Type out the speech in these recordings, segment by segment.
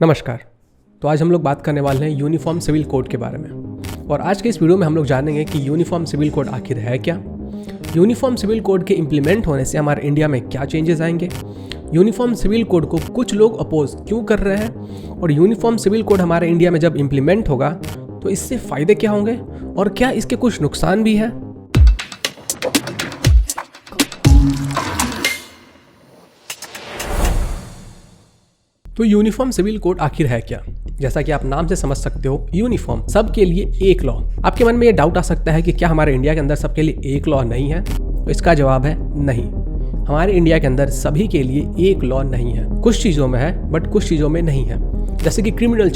नमस्कार। तो आज हम लोग बात करने वाले हैं यूनिफॉर्म सिविल कोड के बारे में। और आज के इस वीडियो में हम लोग जानेंगे कि यूनिफॉर्म सिविल कोड आखिर है क्या, यूनिफॉर्म सिविल कोड के इम्प्लीमेंट होने से हमारे इंडिया में क्या चेंजेस आएंगे, यूनिफॉर्म सिविल कोड को कुछ लोग अपोज क्यों कर रहे हैं, और यूनिफॉर्म सिविल कोड हमारे इंडिया में जब इम्प्लीमेंट होगा तो इससे फ़ायदे क्या होंगे और क्या इसके कुछ नुकसान भी है। तो यूनिफॉर्म सिविल कोड आखिर है क्या? जैसा कि आप नाम से समझ सकते हो, यूनिफॉर्म सबके लिए एक लॉ। आपके मन में ये डाउट आ सकता है कि क्या हमारे इंडिया के अंदर सबके लिए एक लॉ नहीं है? तो इसका जवाब है नहीं। हमारे इंडिया के अंदर सभी के लिए एक लॉ नहीं है। कुछ चीज़ों में है बट कुछ चीज़ों में नहीं है। जैसे कि क्रिमिनल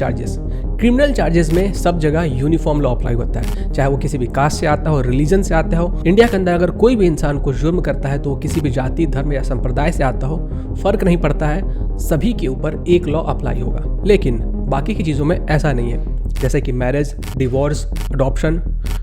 चार्जेस में सब जगह यूनिफॉर्म लॉ अप्लाई होता है, चाहे वो किसी भी कास्ट से आता हो, रिलीजन से आता हो। इंडिया के अंदर अगर कोई भी इंसान कुछ जुर्म करता है तो वो किसी भी जाति, धर्म या संप्रदाय से आता हो, फर्क नहीं पड़ता है, सभी के ऊपर एक लॉ अप्लाई होगा। लेकिन बाकी की चीज़ों में ऐसा नहीं है, जैसे कि मैरिज, डिवोर्स, अडॉप्शन।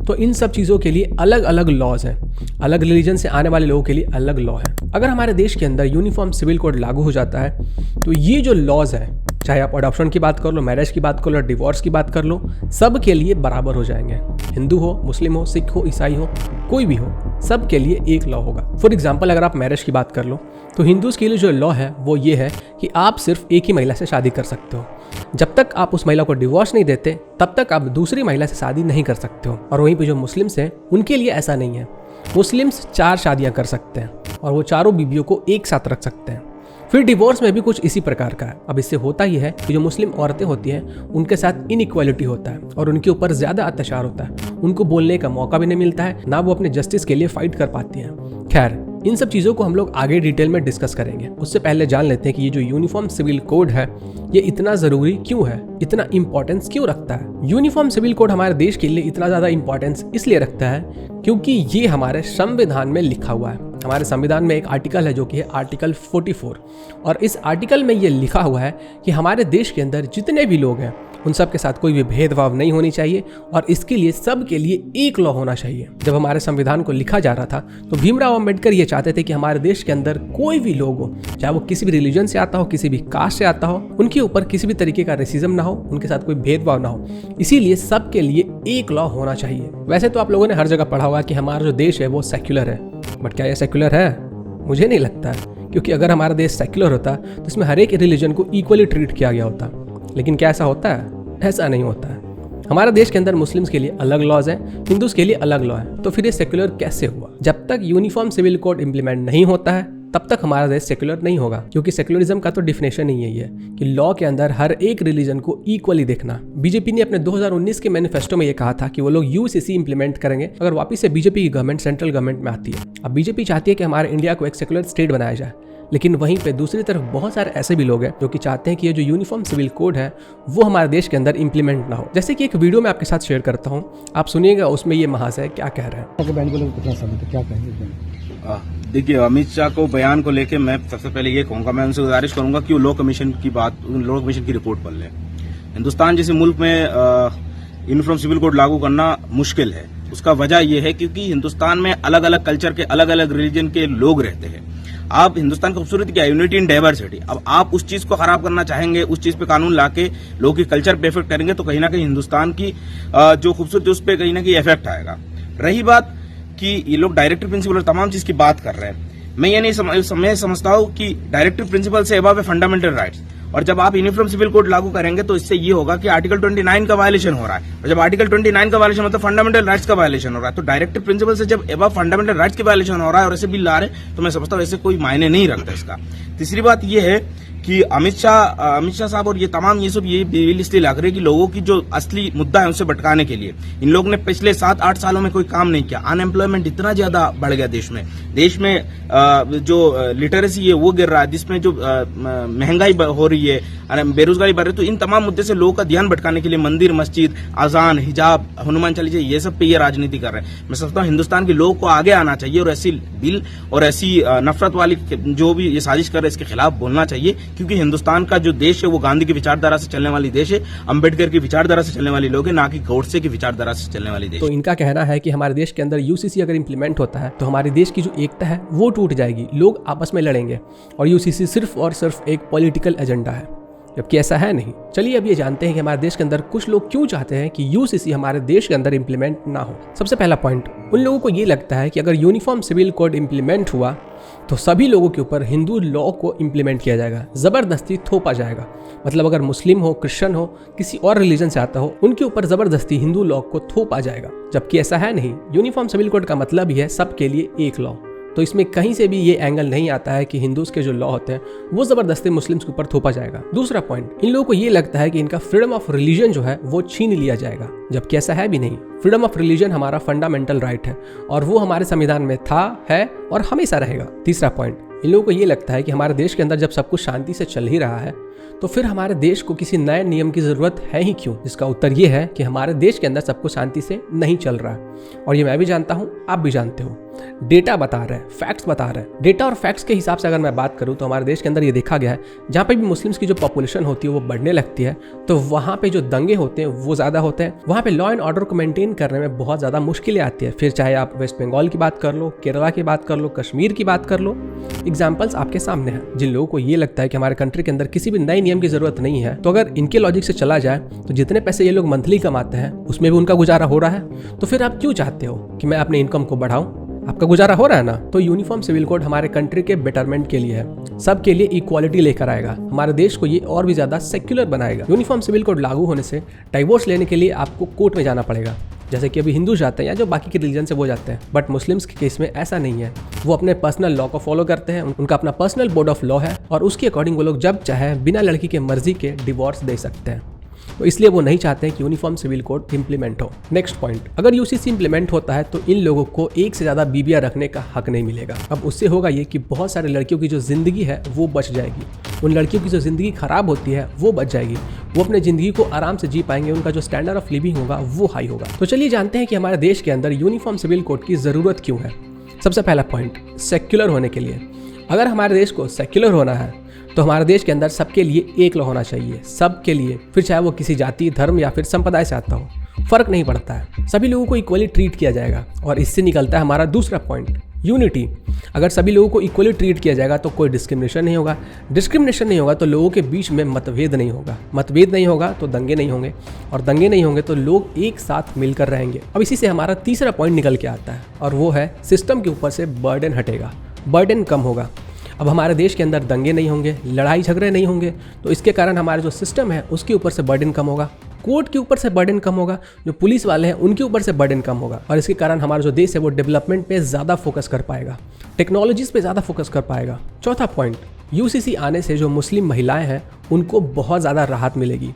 तो इन सब चीज़ों के लिए अलग अलग लॉज हैं। अलग रिलीजन से आने वाले लोगों के लिए अलग लॉ है। अगर हमारे देश के अंदर यूनिफॉर्म सिविल कोड लागू हो जाता है तो ये जो लॉज हैं, चाहे आप अडॉप्शन की बात कर लो, मैरिज की बात कर लो, डिवोर्स की बात कर लो, सब के लिए बराबर हो जाएंगे। हिंदू हो, मुस्लिम हो, सिख हो, ईसाई हो, कोई भी हो, सब के लिए एक लॉ होगा। फॉर एग्जाम्पल, अगर आप मैरिज की बात कर लो तो हिंदूज़ के लिए जो लॉ है वो ये है कि आप सिर्फ एक ही महिला से शादी कर सकते हो। जब तक आप उस महिला को डिवोर्स नहीं देते तब तक आप दूसरी महिला से शादी नहीं कर सकते हो। और वहीं पे जो मुस्लिम्स हैं उनके लिए ऐसा नहीं है। मुस्लिम्स 4 शादियां कर सकते हैं और वो चारों बीवियों को एक साथ रख सकते हैं। फिर डिवोर्स में भी कुछ इसी प्रकार का है। अब इससे होता ही है कि जो मुस्लिम औरतें होती हैं उनके साथ इनइक्वालिटी होता है और उनके ऊपर ज़्यादा अत्याचार होता है। उनको बोलने का मौका भी नहीं मिलता है, ना वो अपने जस्टिस के लिए फाइट कर पाती हैं। खैर, इन सब चीज़ों को हम लोग आगे डिटेल में डिस्कस करेंगे। उससे पहले जान लेते हैं कि ये जो यूनिफॉर्म सिविल कोड है ये इतना ज़रूरी क्यों है, इतना इंपॉर्टेंस क्यों रखता है। यूनिफॉर्म सिविल कोड हमारे देश के लिए इतना ज़्यादा इंपॉर्टेंस इसलिए रखता है क्योंकि ये हमारे संविधान में लिखा हुआ है। हमारे संविधान में एक आर्टिकल है जो कि है आर्टिकल 44, और इस आर्टिकल में ये लिखा हुआ है कि हमारे देश के अंदर जितने भी लोग हैं उन सब के साथ कोई भी भेदभाव नहीं होनी चाहिए और इसके लिए सब के लिए एक लॉ होना चाहिए। जब हमारे संविधान को लिखा जा रहा था तो भीमराव अंबेडकर ये चाहते थे कि हमारे देश के अंदर कोई भी लोग हो, चाहे वो किसी भी रिलीजन से आता हो, किसी भी कास्ट से आता हो, उनके ऊपर किसी भी तरीके का रेसिज्म ना हो, उनके साथ कोई भेदभाव ना हो। इसीलिए सबके लिए एक लॉ होना चाहिए। वैसे तो आप लोगों ने हर जगह पढ़ा होगा कि हमारा जो देश है वो सेक्युलर है, बट क्या ये सेक्युलर है? मुझे नहीं लगता है, क्योंकि अगर हमारा देश सेक्युलर होता तो इसमें हर एक रिलीजन को इक्वली ट्रीट किया गया होता। लेकिन क्या ऐसा होता है? ऐसा नहीं होता है। हमारे देश के अंदर मुस्लिम्स के लिए अलग लॉज हैं, हिंदूज के लिए अलग लॉ है। तो फिर ये सेक्युलर कैसे हुआ? जब तक यूनिफॉर्म सिविल कोड इंप्लीमेंट नहीं होता है तब तक हमारा देश सेक्युलर नहीं होगा, क्योंकि सेक्युलरिज्म का तो डिफिनेशन ही यही है कि लॉ के अंदर हर एक रिलीजन को इक्वली देखना। बीजेपी ने अपने 2019 के मैनिफेस्टो में ये कहा था कि वो लोग यूसीसी इंप्लीमेंट करेंगे अगर वापस से बीजेपी की गवर्नमेंट सेंट्रल गवर्नमेंट में आती है। अब बीजेपी चाहती है कि हमारे इंडिया को एक सेक्युलर स्टेट बनाया जाए, लेकिन वहीं पे दूसरी तरफ बहुत सारे ऐसे भी लोग हैं जो कि चाहते हैं कि ये जो यूनिफॉर्म सिविल कोड है वो हमारे देश के अंदर इंप्लीमेंट ना हो। जैसे कि एक वीडियो मैं आपके साथ शेयर करता हूँ, आप सुनिएगा उसमें ये महाशय क्या कह रहे हैं। देखिए, अमित शाह को बयान को लेके मैं सबसे पहले ये कहूंगा, मैं उनसे गुजारिश करूंगा कि वो लॉ कमीशन की रिपोर्ट पढ़ लें। हिंदुस्तान जैसे मुल्क में यूनिफॉर्म सिविल कोड लागू करना मुश्किल है। उसका वजह यह है क्योंकि हिंदुस्तान में अलग अलग कल्चर के, अलग अलग रिलीजन के लोग रहते हैं। आप हिंदुस्तान की खूबसूरती क्या, यूनिटी इन डाइवर्सिटी। अब आप उस चीज को खराब करना चाहेंगे, उस चीज पे कानून लाके लोगों की कल्चर पे इफेक्ट करेंगे तो कहीं ना कहीं हिंदुस्तान की जो खूबसूरती उस पर कहीं ना कहीं इफेक्ट आएगा। रही बात कि ये लोग डायरेक्टिव प्रिंसिपल और तमाम चीज की बात कर रहे हैं, मैं ये नहीं समझता हूँ कि डायरेक्टिव प्रिंसिपल से अबव है फंडामेंटल राइट्स। और जब आप यूनिफॉर्म सिविल कोड लागू करेंगे तो इससे ये होगा कि आर्टिकल 29 का वायलेशन हो रहा है, और जब आर्टिकल 29 का वायलेशन होता है फंडामेंटल राइट्स का वायलेशन हो रहा है। तो डायरेक्टिव प्रिंसिपल से जब एबव फंडामेंटल राइट्स के वायलेशन हो रहा है और ऐसे बिल ला रहे हैं तो मैं समझता हूँ ऐसे कोई मायने नहीं रखता इसका। तीसरी बात ये है कि अमित शाह साहब और ये तमाम ये बिल इसलिए लाग रहे हैं कि लोगों की जो असली मुद्दा है उससे भटकाने के लिए। इन लोगों ने पिछले 7-8 सालों में कोई काम नहीं किया। अनएम्प्लॉयमेंट इतना ज्यादा बढ़ गया देश में जो लिटरेसी है वो गिर रहा है, जिसमें जो महंगाई हो रही है, बेरोजगारी बढ़ रही है। तो इन तमाम मुद्दे से लोगों का ध्यान भटकाने के लिए मंदिर, मस्जिद, अजान, हिजाब, हनुमान चालीसा, ये सब पे ये राजनीति कर रहे हैं। मैं समझता हूँ हिंदुस्तान के लोगों को आगे आना चाहिए और ऐसी बिल और ऐसी नफरत वाली जो भी ये साजिश कर रहे हैं इसके खिलाफ बोलना चाहिए, क्योंकि हिंदुस्तान का जो देश है वो गांधी की विचारधारा से चलने वाली देश है, अंबेडकर की विचारधारा से चलने वाली लोग हैं, ना कि गौडसे की विचारधारा से चलने वाली देश। तो इनका कहना है कि हमारे देश के अंदर यूसीसी अगर इंप्लीमेंट होता है तो हमारे देश की जो एकता है वो टूट जाएगी, लोग आपस में लड़ेंगे और यूसीसी सिर्फ और सिर्फ एक पॉलिटिकल एजेंडा है। जबकि ऐसा है नहीं। चलिए अब ये जानते हैं कि हमारे देश के अंदर कुछ लोग क्यों चाहते हैं कि यूसीसी हमारे देश के अंदर इंप्लीमेंट ना हो। सबसे पहला पॉइंट, उन लोगों को ये लगता है कि अगर यूनिफॉर्म सिविल कोड इंप्लीमेंट हुआ तो सभी लोगों के ऊपर हिंदू लॉ को इंप्लीमेंट किया जाएगा, जबरदस्ती थोपा जाएगा। मतलब अगर मुस्लिम हो, क्रिश्चियन हो, किसी और रिलीजन से आता हो, उनके ऊपर जबरदस्ती हिंदू लॉ को थोपा जाएगा। जबकि ऐसा है नहीं। यूनिफॉर्म सिविल कोड का मतलब ही है सबके लिए एक लॉ। तो इसमें कहीं से भी ये एंगल नहीं आता है कि हिंदूज के जो लॉ होते हैं वो जबरदस्ती मुस्लिम्स के ऊपर थोपा जाएगा। दूसरा पॉइंट, इन लोगों को ये लगता है कि इनका फ्रीडम ऑफ रिलीजन जो है वो छीन लिया जाएगा, जबकि ऐसा है भी नहीं। फ्रीडम ऑफ रिलीजन हमारा फंडामेंटल राइट है और वो हमारे संविधान में था, है और हमेशा रहेगा। तीसरा पॉइंट, इन लोगों को ये लगता है कि हमारे देश के अंदर जब सब कुछ शांति से चल ही रहा है तो फिर हमारे देश को किसी नए नियम की जरूरत है ही क्यों। जिसका उत्तर ये है कि हमारे देश के अंदर सब कुछ शांति से नहीं चल रहा है और ये मैं भी जानता हूँ, आप भी जानते हो। डेटा बता रहे हैं, फैक्ट्स बता रहे हैं। डेटा और फैक्ट्स के हिसाब से अगर मैं बात करूँ तो हमारे देश के अंदर ये देखा गया है, जहाँ पे भी मुस्लिम्स की जो पॉपुलेशन होती है वो बढ़ने लगती है तो वहाँ पे जो दंगे होते हैं वो ज़्यादा होते हैं। वहाँ पे लॉ एंड ऑर्डर को मेंटेन करने में बहुत ज़्यादा मुश्किलें आती है। फिर चाहे आप वेस्ट बंगाल की बात कर लो, केरला की बात कर लो, कश्मीर की बात कर लो, एग्जाम्पल्स आपके सामने हैं। जिन लोगों को ये लगता है कि हमारे कंट्री के अंदर किसी भी नए नियम की जरूरत नहीं है, तो अगर इनके लॉजिक से चला जाए तो जितने पैसे ये लोग मंथली कमाते हैं उसमें भी उनका गुजारा हो रहा है। तो फिर आप क्यों चाहते हो कि मैं अपने इनकम को बढ़ाऊं? आपका गुजारा हो रहा है ना। तो यूनिफॉर्म सिविल कोड हमारे कंट्री के बेटरमेंट के लिए है, सबके लिए इक्वालिटी लेकर आएगा, हमारे देश को ये और भी ज्यादा सेक्युलर बनाएगा। यूनिफॉर्म सिविल कोड लागू होने से डाइवोर्स लेने के लिए आपको कोर्ट में जाना पड़ेगा, जैसे कि अभी हिंदू जाते हैं या जो बाकी के रिलीजन से वो जाते हैं। बट मुस्लिम्स के केस में ऐसा नहीं है, वो अपने पर्सनल लॉ को फॉलो करते हैं, उनका अपना पर्सनल बोर्ड ऑफ लॉ है और उसके अकॉर्डिंग वो लोग जब चाहे बिना लड़की के मर्जी के डिवोर्स दे सकते हैं। तो इसलिए वो नहीं चाहते हैं कि यूनिफॉर्म सिविल कोड इंप्लीमेंट हो। नेक्स्ट पॉइंट, अगर यूसीसी इंप्लीमेंट होता है तो इन लोगों को एक से ज्यादा बीबियां रखने का हक नहीं मिलेगा। अब उससे होगा ये कि बहुत सारे लड़कियों की जो जिंदगी है वो बच जाएगी, उन लड़कियों की जो जिंदगी खराब होती है वो बच जाएगी, वो अपने जिंदगी को आराम से जी पाएंगे, उनका जो स्टैंडर्ड ऑफ लिविंग होगा वो हाई होगा। तो चलिए जानते हैं कि हमारे देश के अंदर यूनिफॉर्म सिविल कोड की जरूरत क्यों है। सबसे पहला पॉइंट, सेक्युलर होने के लिए। अगर हमारे देश को सेक्युलर होना है तो हमारे देश के अंदर सबके लिए एक लॉ होना चाहिए, सबके लिए, फिर चाहे वो किसी जाति, धर्म या फिर संप्रदाय से आता हो, फर्क नहीं पड़ता है, सभी लोगों को इक्वली ट्रीट किया जाएगा। और इससे निकलता है हमारा दूसरा पॉइंट, यूनिटी। अगर सभी लोगों को इक्वली ट्रीट किया जाएगा तो कोई डिस्क्रिमिनेशन नहीं होगा, डिस्क्रिमिनेशन नहीं होगा तो लोगों के बीच में मतभेद नहीं होगा, मतभेद नहीं होगा तो दंगे नहीं होंगे, और दंगे नहीं होंगे तो लोग एक साथ मिलकर रहेंगे। अब इसी से हमारा तीसरा पॉइंट निकल के आता है और वो है सिस्टम के ऊपर से बर्डन हटेगा, बर्डन कम होगा। अब हमारे देश के अंदर दंगे नहीं होंगे, लड़ाई झगड़े नहीं होंगे, तो इसके कारण हमारा जो सिस्टम है उसके ऊपर से बर्डन कम होगा, कोर्ट के ऊपर से बर्डन कम होगा, जो पुलिस वाले हैं उनके ऊपर से बर्डन कम होगा, और इसके कारण हमारा जो देश है वो डेवलपमेंट पे ज़्यादा फोकस कर पाएगा, टेक्नोलॉजीज पे ज़्यादा फोकस कर पाएगा। चौथा पॉइंट, यूसीसी आने से जो मुस्लिम महिलाएं हैं उनको बहुत ज़्यादा राहत मिलेगी।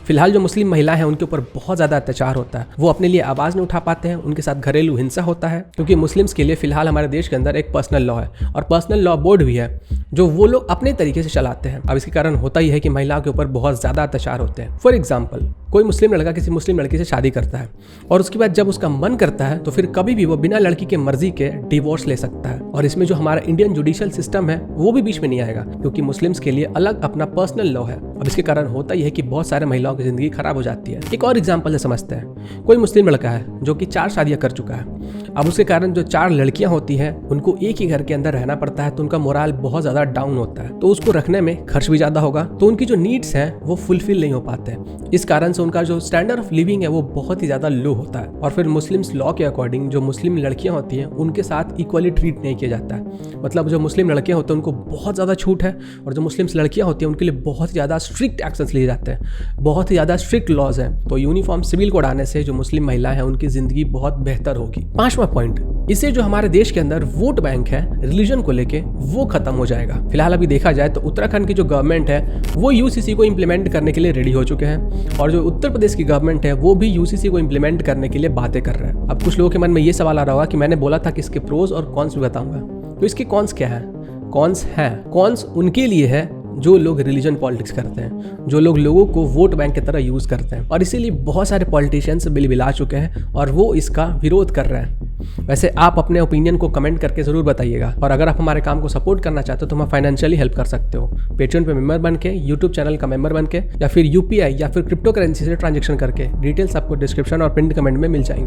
फिलहाल जो मुस्लिम महिलाएं हैं उनके ऊपर बहुत ज़्यादा अत्याचार होता है, वो अपने लिए आवाज़ नहीं उठा पाते हैं, उनके साथ घरेलू हिंसा होता है, क्योंकि मुस्लिम्स के लिए फिलहाल हमारे देश के अंदर एक पर्सनल लॉ है और पर्सनल लॉ बोर्ड भी है जो वो लोग अपने तरीके से चलाते हैं। अब इसके कारण होता ही है कि महिलाओं के ऊपर बहुत ज़्यादा अत्याचार होते हैं। फॉर एग्जाम्पल, कोई मुस्लिम लड़का किसी मुस्लिम लड़की से शादी करता है और उसके बाद जब उसका मन करता है तो फिर कभी भी वो बिना लड़की के मर्जी के डिवोर्स ले सकता है, और इसमें जो हमारा इंडियन जुडिशियल सिस्टम है वो भी बीच में नहीं आएगा, क्योंकि मुस्लिम्स के लिए अलग अपना पर्सनल लॉ है। अब इसके कारण होता ही है कि बहुत सारे महिलाओं की जिंदगी खराब हो जाती है। एक और एग्जाम्पल से समझते हैं, कोई मुस्लिम लड़का है जो कि 4 शादियां कर चुका है, अब उसके कारण जो 4 लड़कियां होती हैं उनको एक ही घर के अंदर रहना पड़ता है, तो उनका मोराल बहुत ज्यादा डाउन होता है, तो उसको रखने में खर्च भी ज्यादा होगा, तो उनकी जो नीड्स हैं वो फुलफिल नहीं हो पाते हैं। इस कारण से उनका जो स्टैंडर्ड ऑफ लिविंग है वो बहुत ही ज्यादा लो होता है। और फिर मुस्लिम्स लॉ के अकॉर्डिंग जो मुस्लिम लड़कियां होती हैं उनके साथ इक्वली ट्रीट नहीं किया जाता है, मतलब जो मुस्लिम लड़के होते हैं उनको बहुत ज्यादा छूट है, और जो मुस्लिम्स लड़कियां होती हैं उनके लिए बहुत ज्यादा स्ट्रिक्ट एक्शंस लिए जाते हैं, बहुत ही ज्यादा स्ट्रिक्ट लॉज हैं। तो यूनिफॉर्म सिविल कोड आने से जो मुस्लिम महिलाएं हैं उनकी जिंदगी बहुत बेहतर होगी। 5वां पॉइंट, इससे जो हमारे देश के अंदर वोट बैंक है रिलीजन को लेके वो खत्म हो जाएगा। फिलहाल अभी देखा जाए तो उत्तराखंड की जो गवर्नमेंट है वो यूसीसी को इम्प्लीमेंट करने के लिए रेडी हो चुके हैं, और जो उत्तर प्रदेश की गवर्नमेंट है वो भी यूसीसी को इम्प्लीमेंट करने के लिए बातें कर रहे हैं। अब कुछ लोगों के मन में ये सवाल आ रहा होगा कि मैंने बोला था कि इसके प्रोज और कॉन्स भी बताऊंगा, तो इसके कॉन्स क्या है? कॉन्स हैं, कॉन्स उनके लिए है जो लोग रिलीजन पॉलिटिक्स करते हैं, जो लोग लोगों को वोट बैंक की तरह यूज करते हैं, और इसीलिए बहुत सारे पॉलिटिशियंस बिलबिला चुके हैं और वो इसका विरोध कर रहे हैं। वैसे आप अपने ओपिनियन को कमेंट करके जरूर बताइएगा, और अगर आप हमारे काम को सपोर्ट करना चाहते हो तो हमें फाइनेंशियली हेल्प कर सकते हो, पेट्रियन पे मेंबर बन के, यूट्यूब चैनल का मेंबर बन के, या फिर यूपीआई या फिर क्रिप्टो करेंसी से ट्रांजेक्शन करके। डिटेल्स आपको डिस्क्रिप्शन और पिन कमेंट में मिल जाएंगे।